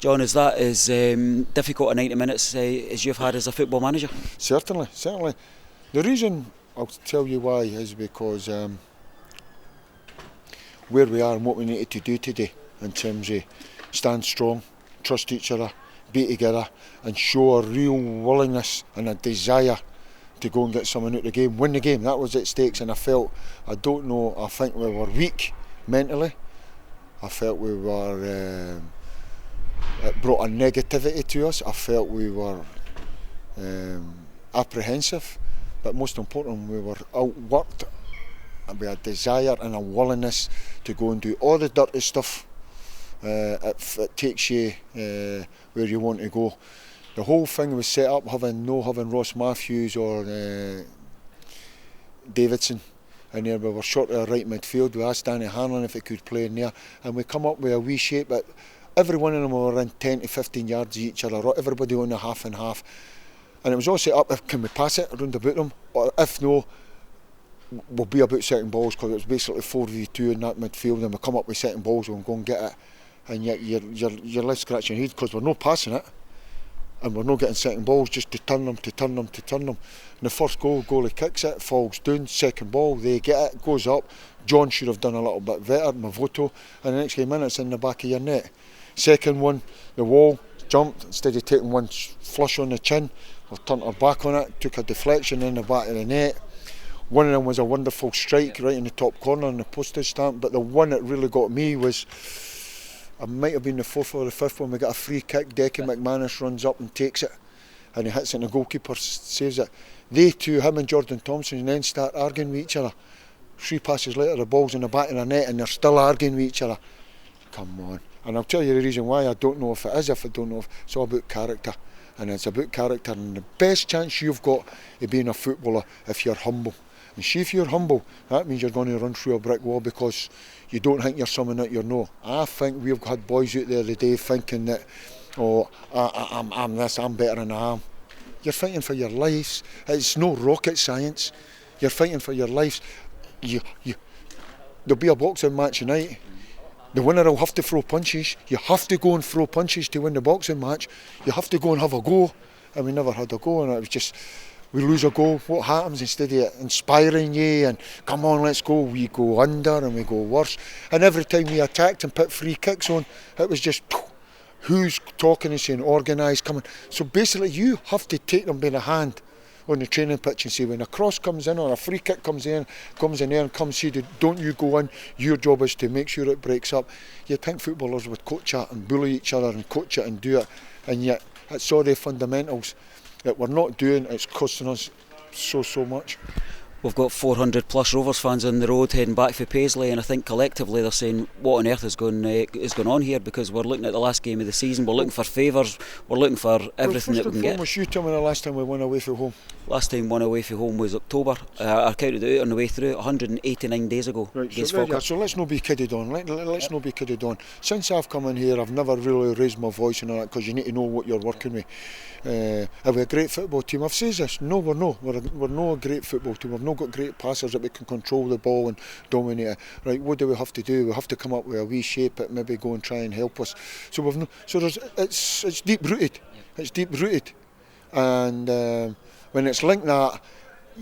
John, is that as difficult a 90 minutes as you've had as a football manager? Certainly. The reason I'll tell you why is because where we are and what we need to do today in terms of stand strong, trust each other, be together and show a real willingness and a desire to go and get something out of the game, win the game. That was at stakes, and I think we were weak mentally. I felt we were it brought a negativity to us. I felt we were apprehensive, but most important, we were outworked. We had a desire and a willingness to go and do all the dirty stuff. It takes you where you want to go. The whole thing was set up having Ross Matthews or Davidson in there. We were short of a right midfield. We asked Danny Hanlon if he could play in there, and we come up with a wee shape. But every one of them were in 10 to 15 yards of each other. Everybody on a half and half, and it was all set up. Can we pass it around about them? Or if no, we'll be about setting balls, because it was basically 4v2 in that midfield, and we come up with setting balls and go and get it. And yet you're left scratching your head because we're not passing it, and we're not getting setting balls, just to turn them. And the first goalie kicks it, falls down. Second ball, they get it, goes up. John should have done a little bit better, Mavoto, and the next few minutes in the back of your net. Second one, the wall jumped, instead of taking one flush on the chin, we turned our back on it, took a deflection in the back of the net. One of them was a wonderful strike right in the top corner on the postage stamp, but the one that really got me was, it might have been the fourth or the fifth one, we got a free kick. Declan McManus runs up and takes it, and he hits it and the goalkeeper saves it. They two, him and Jordan Thompson, then start arguing with each other. 3 passes later, the ball's in the back of the net and they're still arguing with each other. Come on. And I'll tell you the reason why. I don't know if it is, if I don't know if it's all about character. And it's about character, and the best chance you've got of being a footballer if you're humble. And see, if you're humble, that means you're going to run through a brick wall because you don't think you're someone that you're not. I think we've had boys out there today thinking that, I'm this, I'm better than I am. You're fighting for your lives. It's no rocket science. You're fighting for your lives. There'll be a boxing match tonight. The winner will have to throw punches. You have to go and throw punches to win the boxing match. You have to go and have a go. And we never had a go, and it was just, we lose a goal. What happens? Instead of inspiring you and come on, let's go, we go under and we go worse. And every time we attacked and put free kicks on, it was just who's talking and saying organised, coming. So basically, you have to take them by the hand on the training pitch and say, when a cross comes in or a free kick comes in there and comes see, don't you go in, your job is to make sure it breaks up. You'd think footballers would coach it and bully each other and coach it and do it, and yet it's all the fundamentals that we're not doing. It's costing us so much. We've got 400 plus Rovers fans on the road heading back for Paisley, and I think collectively they're saying, what on earth is going on here, because we're looking at the last game of the season, we're looking for favours, we're looking for everything that we can get. You tell me the last time we won away from home. Last time won away from home was October. I counted it out on the way through, 189 days ago. Right, so let's not be kidded on. Let's not be kidded on. Since I've come in here, I've never really raised my voice and all that, because you need to know what you're working with. Are we a great football team? I've said this. No, we're not. We're not a great football team. We've not got great passers that we can control the ball and dominate it. Right, what do we have to do? We have to come up with a wee shape that maybe go and try and help us. So it's deep rooted. It's deep rooted, and when it's like that,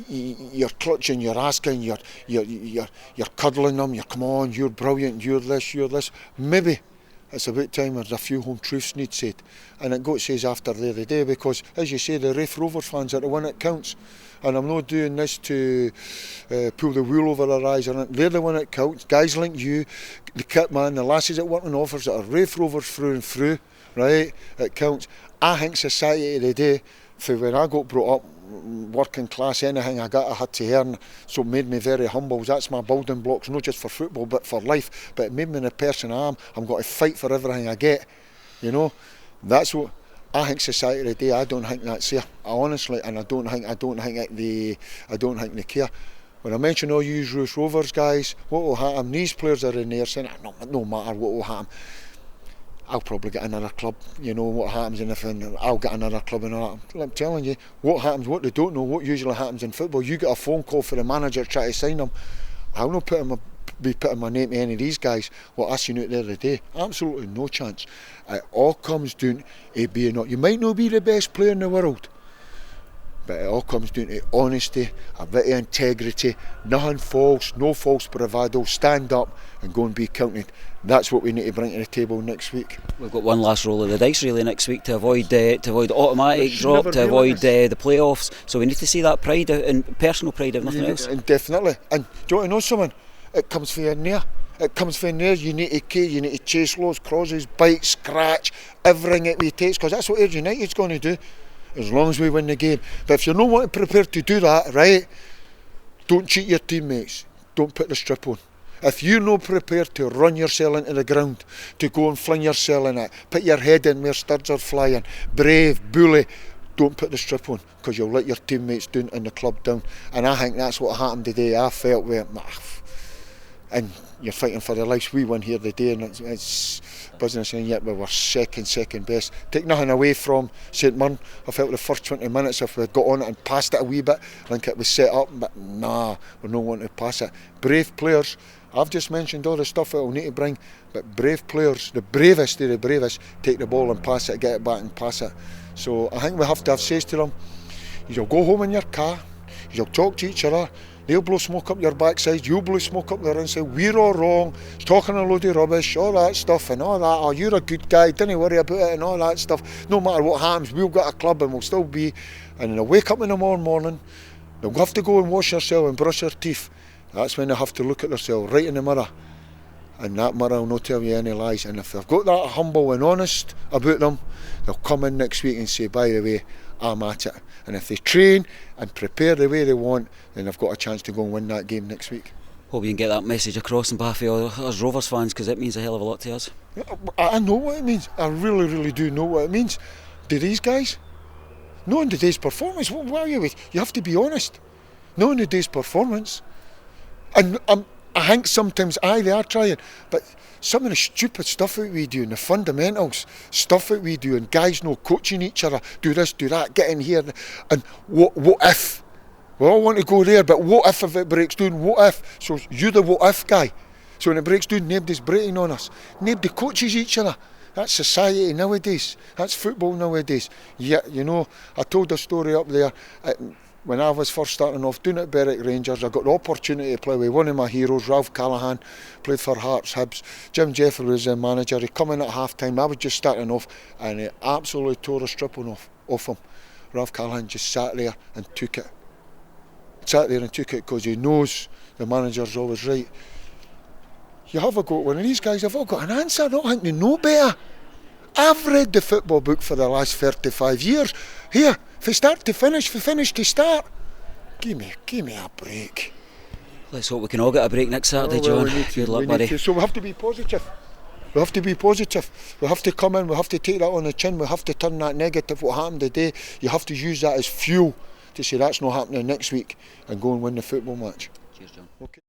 you're clutching, you're asking, you're cuddling them. You're, come on, you're brilliant, you're this. Maybe it's about time there's a few home truths need said, and it got says after the other day, because as you say, the Raith Rovers fans are the one that counts, and I'm not doing this to pull the wool over their eyes. They're the one that counts. Guys like you, the kit man, the lasses that work in offers that are Raith Rovers through and through, right? It counts. I think society today, for when I got brought up, working class, anything I got I had to earn, so it made me very humble. That's my building blocks, not just for football but for life, but it made me the person I am. I'm going to fight for everything I get, you know. That's what I think society today. I don't think that's here, honestly, and I don't think they care. When I mention all you Raith Rovers guys, what will happen? These players are in there saying, no matter what will happen, I'll probably get another club, you know what happens, and if I'll get another club and all that. I'm telling you, what happens, what they don't know, what usually happens in football, you get a phone call for the manager trying to sign them. I'll not put be putting my name to any of these guys what I seen out there today. Absolutely no chance. It all comes down to being not. You might not be the best player in the world, but it all comes down to honesty, a bit of integrity, nothing false, no false bravado. Stand up and go and be counted. That's what we need to bring to the table next week. We've got one last roll of the dice really next week to avoid automatic drop, to avoid the playoffs. So we need to see that pride and personal pride, if nothing else. And definitely. And do you want to know something? It comes from in there. It comes from there. You need to chase lows, crosses, bite, scratch, everything it takes, because that's what Ayr United's going to do, as long as we win the game. But if you're not prepared to do that, right, don't cheat your teammates. Don't put the strip on. If you're not prepared to run yourself into the ground, to go and fling yourself in it, put your head in where studs are flying, brave, bully, don't put the strip on, because you'll let your teammates down and the club down. And I think that's what happened today. I felt and you're fighting for the lives. We won here today, and it's business, and yet we were second best. Take nothing away from St Mirren. I felt the first 20 minutes, if we got on it and passed it a wee bit, I think it was set up, but nah, we're not wanting to pass it. Brave players. I've just mentioned all the stuff that we'll need to bring, but brave players, the bravest of the bravest, take the ball and pass it, get it back and pass it. So I think we have to have says to them, you'll go home in your car, you'll talk to each other, they'll blow smoke up your backside, you'll blow smoke up their inside, we're all wrong, talking a load of rubbish, all that stuff and all that, oh you're a good guy, don't worry about it and all that stuff. No matter what happens, we've got a club and we'll still be, and they'll wake up in the morning, they'll have to go and wash themselves and brush their teeth. That's when they have to look at themselves right in the mirror, and that mirror will not tell you any lies. And if they've got that humble and honest about them, they'll come in next week and say, by the way, I'm at it. And if they train and prepare the way they want, then they've got a chance to go and win that game next week. Hope you can get that message across on behalf of us Rovers fans, because it means a hell of a lot to us. I know what it means. I really do know what it means. To these guys, knowing today's performance, what are you with? You have to be honest. Knowing today's performance. And I think sometimes, they are trying, but some of the stupid stuff that we do and the fundamentals stuff that we do, and guys know coaching each other, do this, do that, get in here, and what if? We all want to go there, but what if it breaks down? What if? So you're the what if guy. So when it breaks down, nobody's breaking on us. Nobody coaches each other. That's society nowadays. That's football nowadays. Yeah, you know, I told a story up there. When I was first starting off doing it at Berwick Rangers, I got the opportunity to play with one of my heroes, Ralph Callaghan, played for Hearts, Hibs. Jim Jeffrey was the manager. He come in at half time. I was just starting off, and he absolutely tore a strip off him. Ralph Callaghan just sat there and took it. Because he knows the manager's always right. You have got one of these guys, have all got an answer. I don't think they know better. I've read the football book for the last 35 years. Here, from start to finish, from finish to start. Give me a break. Let's hope we can all get a break next Saturday, John. Good luck, buddy. So we have to be positive. We have to come in, we have to take that on the chin, we have to turn that negative, what happened today, you have to use that as fuel to say that's not happening next week and go and win the football match. Cheers, John. Okay.